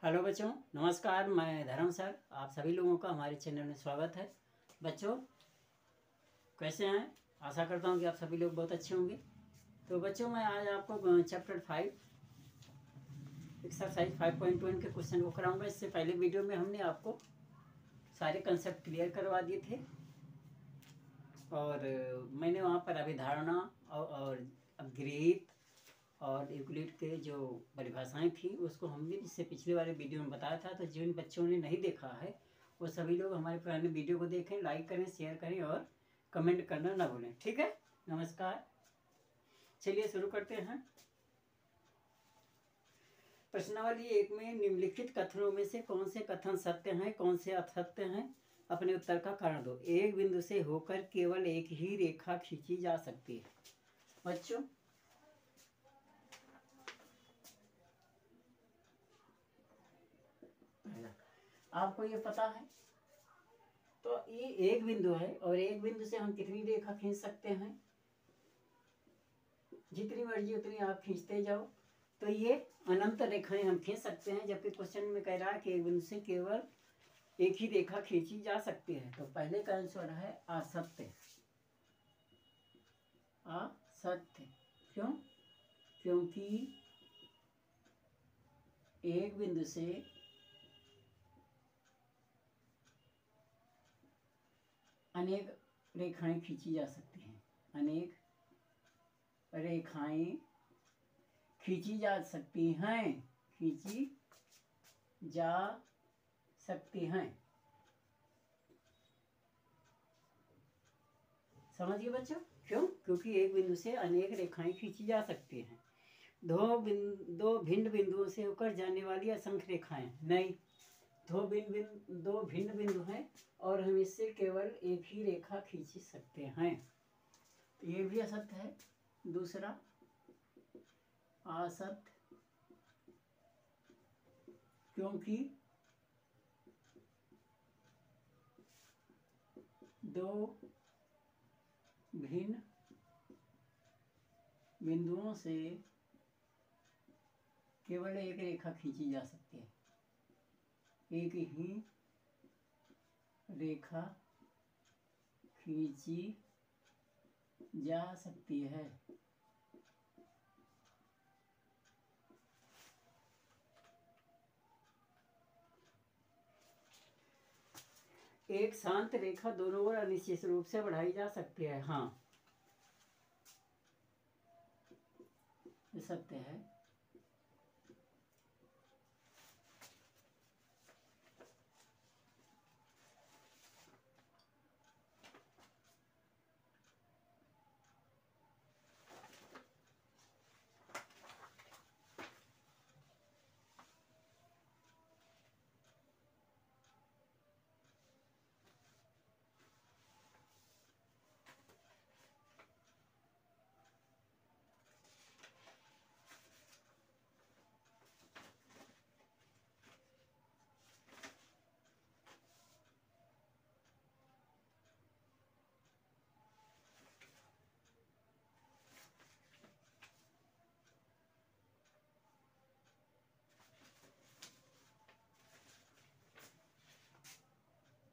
Hello बच्चों, नमस्कार। मैं धर्म सर, आप सभी लोगों का हमारे चैनल में स्वागत है। बच्चों कैसे हैं? आशा करता हूं कि आप सभी लोग बहुत अच्छे होंगे। तो बच्चों मैं आज आपको चैप्टर 5 एक्सरसाइज 5.1 के क्वेश्चन को कराऊंगा। इससे पहले वीडियो में हमने आपको सारे कंसेप्ट क्लियर करवा दिए थे और मैंने वहाँ पर अभिधारणा और अपग्रहित और यूक्लिड के जो परिभाषाएं थी उसको हमने इससे पिछले वाले वीडियो में बताया था। तो जिन बच्चों ने नहीं देखा है वो सभी लोग हमारे पुराने वीडियो को देखें, लाइक करें, शेयर करें और कमेंट करना ना भूलें। ठीक है, नमस्कार। चलिए शुरू करते हैं। प्रश्नावली 1 में निम्नलिखित कथनों में से कौन से कथन सत्य हैं, कौन से असत्य हैं? अपने उत्तर का कारण दो। एक बिंदु से होकर केवल एक ही रेखा खींची जा सकती है। बच्चों आपको ये पता है, तो ये एक बिंदु है और एक बिंदु से हम कितनी रेखा खींच सकते हैं? जितनी मर्जी उतनी आप खींचते जाओ। तो ये अनंत रेखाएं हम खींच सकते हैं, जबकि क्वेश्चन में कह रहा है कि एक बिंदु से केवल एक ही रेखा खींची जा सकती है। तो पहले का आंसर है असत्य। असत्य क्यों? क्योंकि एक बिंदु से अनेक रेखाएं खींची जा सकती हैं। अनेक रेखाएं खींची जा सकती हैं, खींची जा सकती हैं। समझिए बच्चों, क्यों? क्योंकि एक बिंदु से अनेक रेखाएं खींची जा सकती हैं। दो भिन्न बिंदुओं से होकर जाने वाली असंख्य रेखाएं नहीं। दो भिन्न बिंदु हैं और हम इससे केवल एक ही रेखा खींच सकते हैं। तो ये भी असत्य है। दूसरा असत्य, क्योंकि दो भिन्न बिंदुओं से केवल एक रेखा खींची जा सकती है। एक ही रेखा खींची जा सकती है। एक शांत रेखा दोनों ओर अनिश्चित रूप से बढ़ाई जा सकती है। हाँ, ये सत्य है।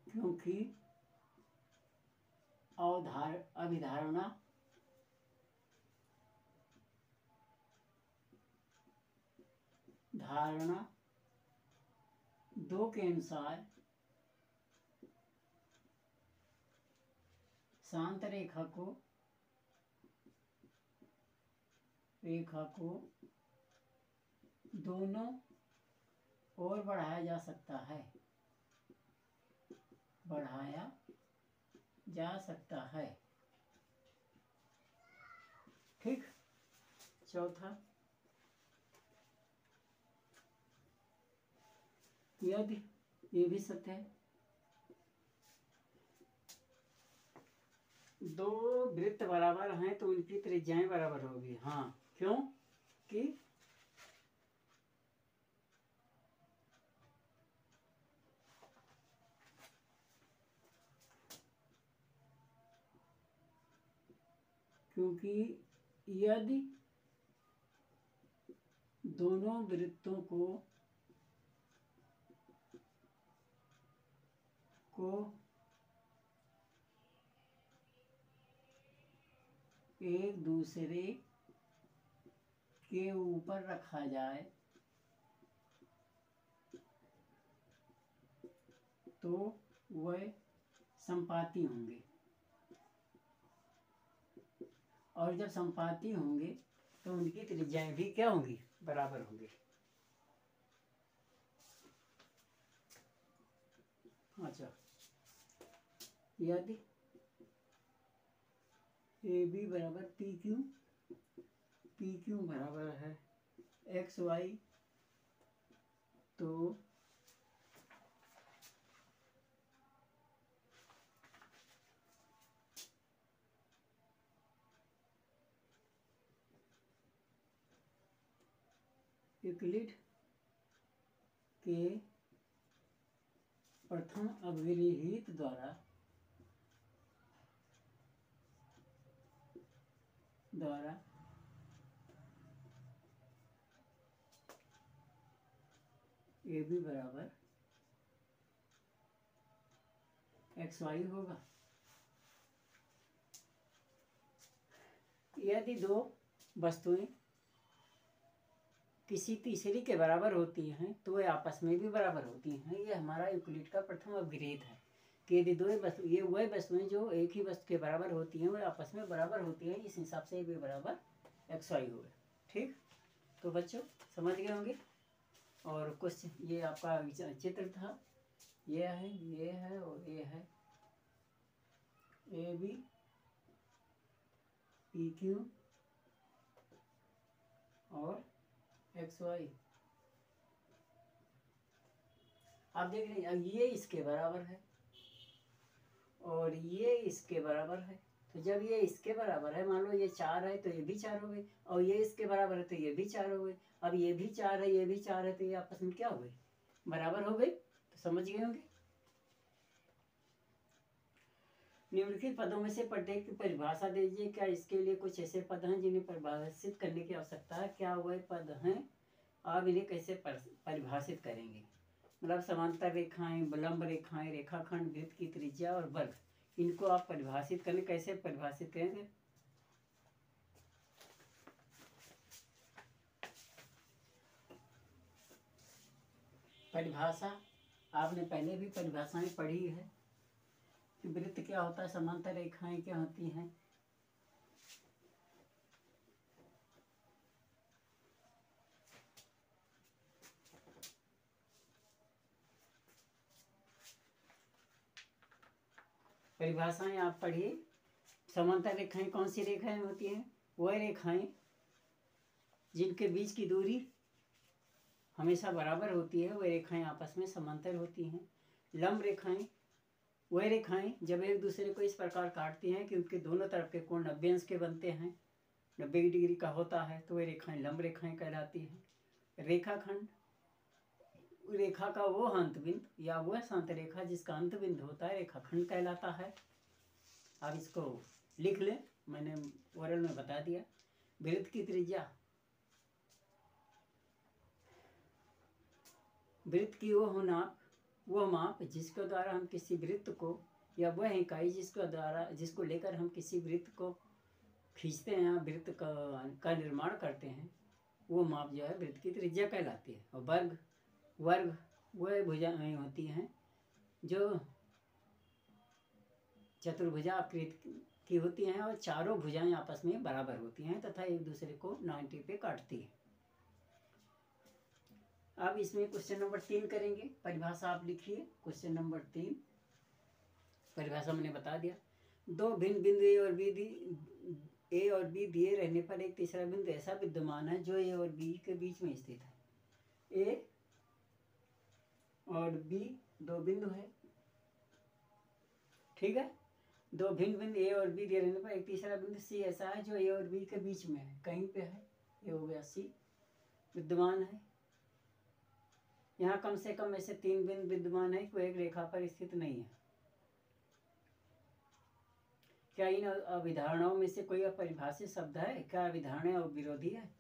क्योंकि अभिधारणा धारणा 2 के अनुसार शांत रेखा को दोनों ओर बढ़ाया जा सकता है। बढ़ाया जा सकता है। ठीक। चौथा, यदि, ये भी सत्य है, दो वृत्त बराबर हैं तो उनकी त्रिज्याएं बराबर होगी। हाँ, क्यों? कि क्योंकि यदि दोनों वृत्तों को को एक दूसरे के ऊपर रखा जाए तो वह संपाती होंगे, और जब संपाती होंगे तो उनकी त्रिज्याएं भी क्या होंगी, बराबर होंगी। अच्छा, यदि ए बी बराबर पी क्यू बराबर है एक्स वाई, तो यूक्लिड के प्रथम अवगृहीत द्वारा ए बी बराबर एक्स वाई होगा। यदि दो वस्तुएं किसी तीसरी के बराबर होती हैं तो वे आपस में भी बराबर होती हैं। ये हमारा यूक्लिड का प्रथम अवगृहीत है कि यदि दो वस्तु, ये वह वस्तुएं जो एक ही वस्तु के बराबर होती हैं वे आपस में बराबर होती हैं, इस हिसाब से भी बराबर एक्स वाई हो गया। ठीक, तो बच्चों समझ गए होंगे। और कुछ ये आपका चित्र था, ये है और ये है ए बी पी क्यू और एक्स वाई। आप देख रहे हैं ये इसके बराबर है और ये इसके बराबर है, तो जब ये इसके बराबर है, मान लो ये 4 है तो ये भी 4 हो गए, और ये इसके बराबर है तो ये भी 4 हो गए। अब ये भी 4 है, ये भी 4 है, तो ये आपस में क्या हो गए, बराबर हो गए। तो समझ गए होंगे। निम्नलिखित पदों में से प्रत्येक की परिभाषा दीजिए। क्या इसके लिए कुछ ऐसे पद हैं जिन्हें परिभाषित करने की आवश्यकता है? क्या वह पद हैं, आप इन्हें कैसे परिभाषित करेंगे? मतलब समांतर रेखाएं, लंब रेखाएं, रेखाखंड, वृत्त की त्रिज्या और वर्ग, इनको आप परिभाषित करें, कैसे परिभाषित करेंगे? परिभाषा आपने पहले भी परिभाषाएं पढ़ी है कि वृत्त क्या होता है, समांतर रेखाएं क्या होती हैं। परिभाषाएं आप पढ़िए। समांतर रेखाएं कौन सी रेखाएं होती हैं? वह रेखाएं जिनके बीच की दूरी हमेशा बराबर होती है, वह रेखाएं आपस में समांतर होती हैं। लंब रेखाएं वह रेखाएं जब एक दूसरे को इस प्रकार काटती हैं कि उनके दोनों तरफ के कोण 90 अंश के बनते हैं, 90 डिग्री का होता है, तो वह रेखाएं लंब रेखाएं कहलाती हैं। रेखाखंड रेखा का वो अंत बिंदु या वह शांत रेखा जिसका अंत बिंदु होता है रेखाखंड कहलाता है। आप इसको लिख लें, मैंने ओरल में बता दिया। वृत्त की त्रिज्या, वृत्त की वह माप जिसके द्वारा हम किसी वृत्त को, या वह इकाई जिसको लेकर हम किसी वृत्त को खींचते हैं, वृत्त का निर्माण करते हैं, वो माप जो है वृत्त की त्रिज्या कहलाती है। और वर्ग वह भुजाएं होती हैं जो चतुर्भुजा आकृति की होती हैं और चारों भुजाएं आपस में बराबर होती हैं तथा एक दूसरे को 90 पे काटती हैं। अब इसमें क्वेश्चन नंबर 3 करेंगे। परिभाषा आप लिखिए। क्वेश्चन नंबर 3 परिभाषा मैंने बता दिया। दो भिन्न बिंदु ए और बी दिए रहने पर एक तीसरा बिंदु ऐसा विद्यमान है जो ए और बी के बीच में स्थित है। ए और बी दो बिंदु है, ठीक है। दो भिन्न बिंदु ए और बी दिए रहने पर एक तीसरा बिंदु सी ऐसा है जो ए और बी के बीच में है, कहीं पे है, ये हो गया सी, विद्यमान है। यहाँ कम से कम ऐसे 3 बिंदु विद्यमान है, कोई एक रेखा पर स्थित नहीं है। क्या इन अभिधारणाओं में से कोई अपरिभाषित शब्द है? क्या अभिधारणा विरोधी है?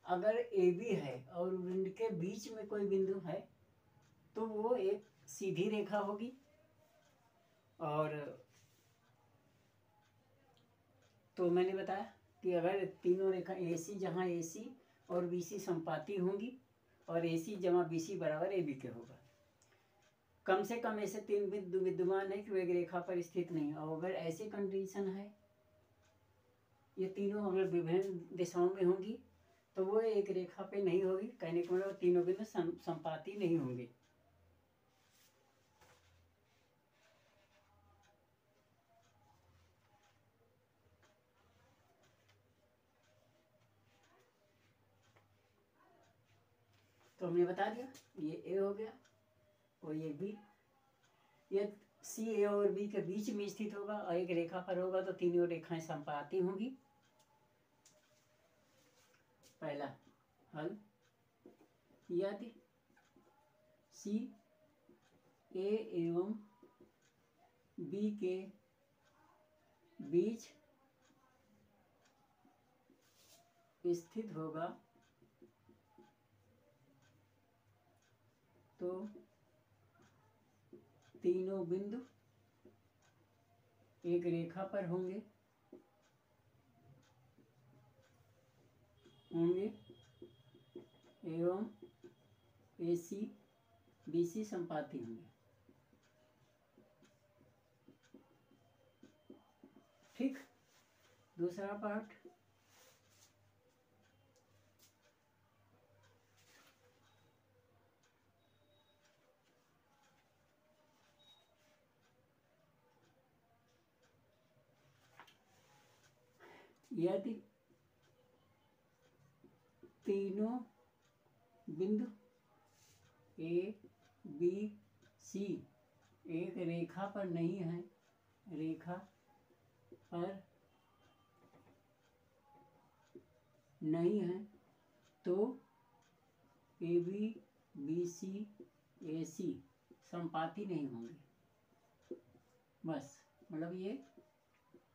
अगर ए बी है और उनके बीच में कोई बिंदु है तो वो एक सीधी रेखा होगी, और तो मैंने बताया कि अगर तीनों रेखा AC जहाँ AC और BC संपाती होंगी और AC जमा BC बराबर AB के होगा, कम से कम ऐसे तीन बिंदु विद्यमान है कि वो एक रेखा पर स्थित नहीं है। और अगर ऐसी कंडीशन है, ये तीनों अगर विभिन्न दिशाओं में होंगी तो वो एक रेखा पे नहीं होगी, कहने को मतलब तीनों बिंदु संपाती नहीं होंगे। तो हमने बता दिया ये A हो गया और ये B, ये C A और B के बीच में स्थित होगा और एक रेखा पर होगा तो तीनों रेखाएं संपाती होंगी। पहला हल, यदि C A एवं B के बीच स्थित होगा तो तीनों बिंदु एक रेखा पर होंगे एवं AC BC संपाती होंगे। ठीक, दूसरा पार्ट, यदि तीनों बिंदु A B C एक रेखा पर नहीं है, रेखा पर नहीं है तो AB BC AC संपाती नहीं होंगे। बस मतलब ये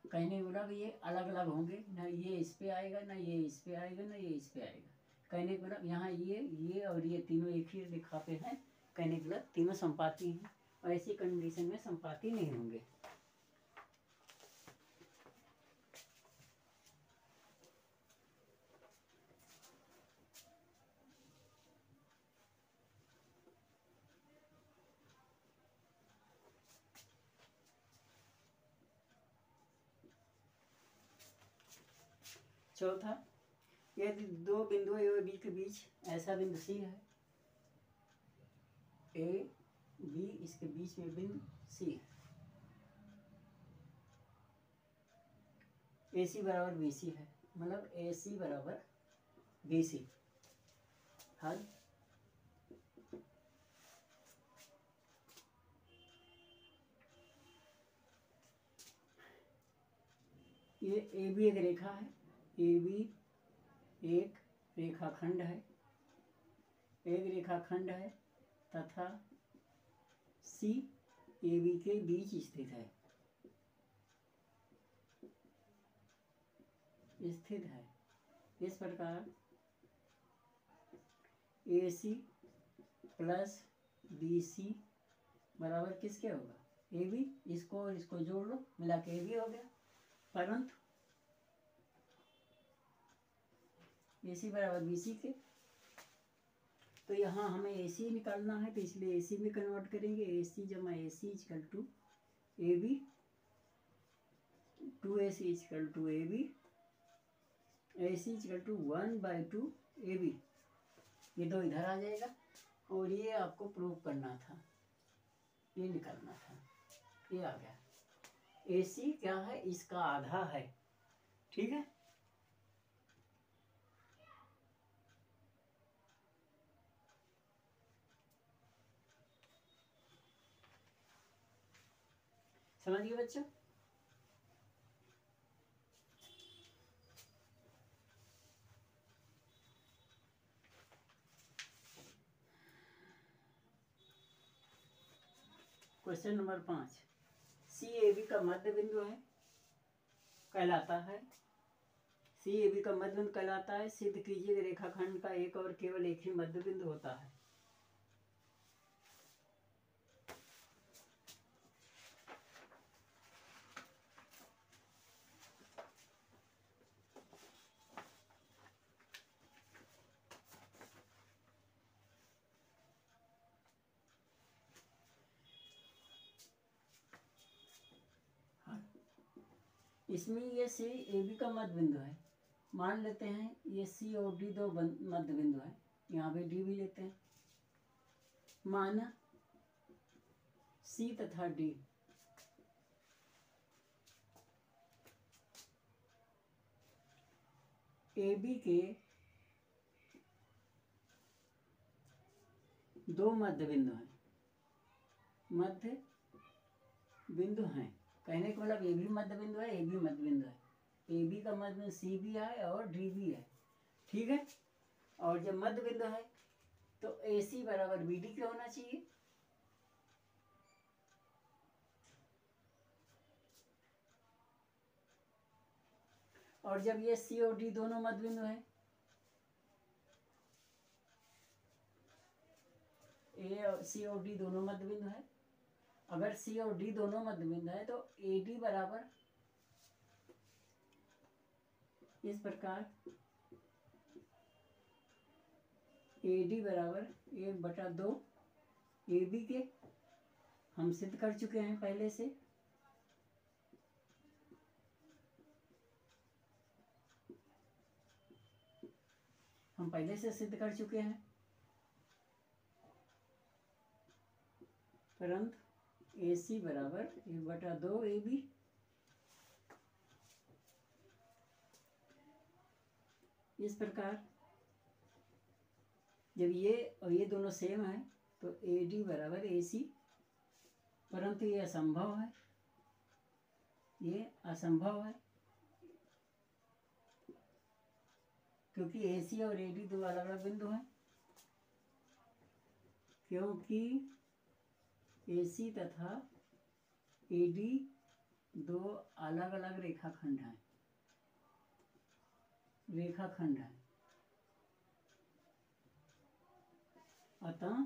कहने बोला कि ये अलग अलग होंगे, ना ये इस पे आएगा, ना ये इस पे आएगा, ना ये इस पे आएगा। कहने के मतलब यहाँ ये और ये तीनों एक ही रेखा पे हैं, कहने के मतलब तीनों संपाती हैं और ऐसी कंडीशन में संपाती नहीं होंगे। चौथा, यदि दो बिंदु A और B के बीच ऐसा बिंदु C है, A B इसके बीच में बिंदु C है, AC बराबर BC है, मतलब AC बराबर BC। हल, ये AB एक रेखा है, AB एक रेखाखंड है, एक रेखाखंड है तथा C AB के बीच स्थित है, इस प्रकार AC प्लस BC बराबर किसके होगा, AB। इसको और इसको जोड़ लो, मिला के AB हो गया। परंतु AC बराबर BC के, तो यहाँ हमें AC निकालना है तो इसलिए AC में कन्वर्ट करेंगे। AC जमा AC equal to AB, 2AC equal to AB, AC equal to 1/2 AB। ये दो इधर आ जाएगा और ये आपको प्रूव करना था, ये निकालना था, ये आ गया। AC क्या है, इसका आधा है, ठीक है। समझिए बच्चों, क्वेश्चन नंबर 5, CAB का मध्य बिंदु है कहलाता है, CAB का मध्य बिंदु कहलाता है। सिद्ध कीजिए कि रेखाखंड का एक और केवल एक ही मध्य बिंदु होता है। इसमें ये सी ए बी का मध्य बिंदु है। मान लेते हैं ये सी और डी दो मध्य बिंदु है, यहाँ पे डी भी लेते हैं। माना सी तथा डी ए बी के दो मध्य बिंदु हैं, मध्य बिंदु हैं। कहने का मतलब ए भी मध्य बिंदु है, ए भी मध्य बिंदु है। ए बी का मध्य बिंदु सी भी है और डी भी है, ठीक है। और जब मध्य बिंदु है तो ए सी बराबर बी डी क्या होना चाहिए। और जब ये सी और डी दोनों मध्य बिंदु है, ए और सी और डी दोनों मध्य बिंदु है, अगर सी और डी दोनों मध्य बिंदु है तो ए डी बराबर इस प्रकार ए डी बराबर 1/2 ए बी के हम सिद्ध कर चुके हैं पहले से। हम पहले से सिद्ध कर चुके हैं, परंतु ए सी बराबर 1/2 ए बी। इस प्रकार जब ये और ये दोनों सेम है तो ए डी बराबर ए सी, परंतु ये असंभव है, ये असंभव है, क्योंकि ए सी और ए डी दो अलग अलग बिंदु हैं। क्योंकि ए सी तथा ए डी दो अलग अलग रेखाखंड हैं, अतः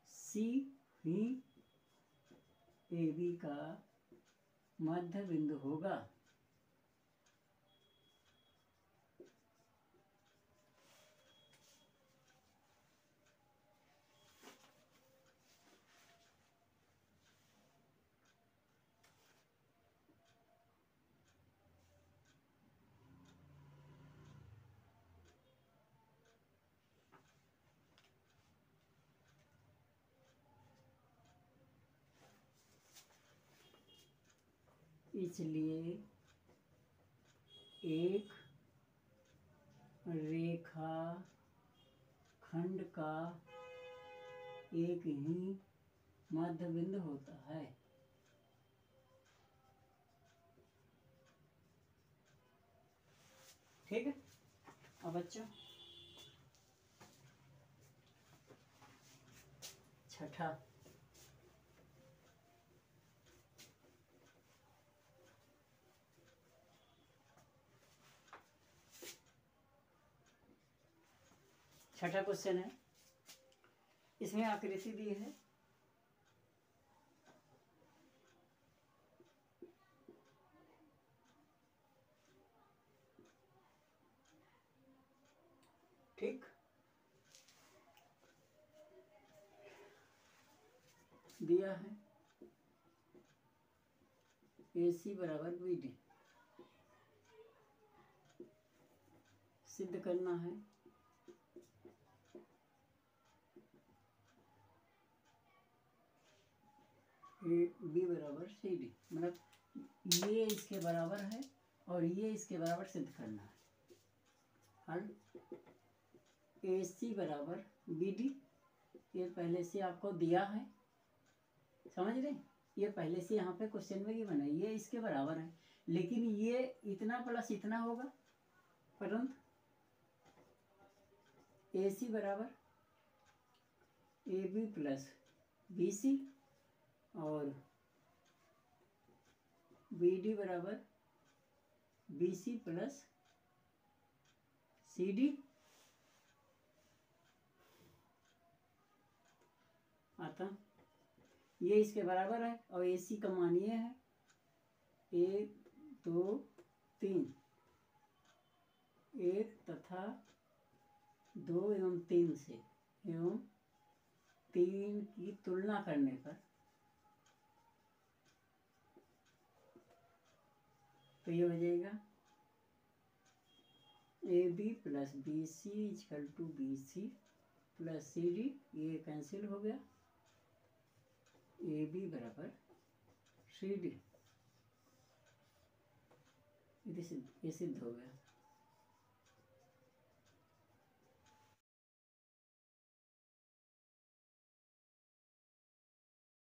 सी ही ए बी का मध्य बिंदु होगा। इसलिए एक रेखा खंड का एक ही मध्य बिंदु होता है। ठीक है। अब बच्चों छठा क्वेश्चन है। इसमें आकृति दी है, ठीक। दिया है ए सी बराबर बी डी, सिद्ध करना है ए बी बराबर सी डी, मतलब ये इसके बराबर है और ये इसके बराबर सिद्ध करना है। हल ए सी बराबर बी डी, ये पहले से आपको दिया है, समझ रहे। ये पहले से यहाँ पे क्वेश्चन में गिवन है, ये इसके बराबर है, लेकिन ये इतना प्लस इतना होगा, परंतु ए सी बराबर A B plus B C और बी डी बराबर B C plus C D. अतः ये इसके बराबर है और ए सी का मान ये है 1 2 3, 1 तथा 2 एवं 3 से एवं तीन की तुलना करने पर तो ये हो जाएगा A B plus B C equal to B C plus C D, ये कैंसिल हो गया, ए बी बराबर सी डी, ये सिद्ध हो गया।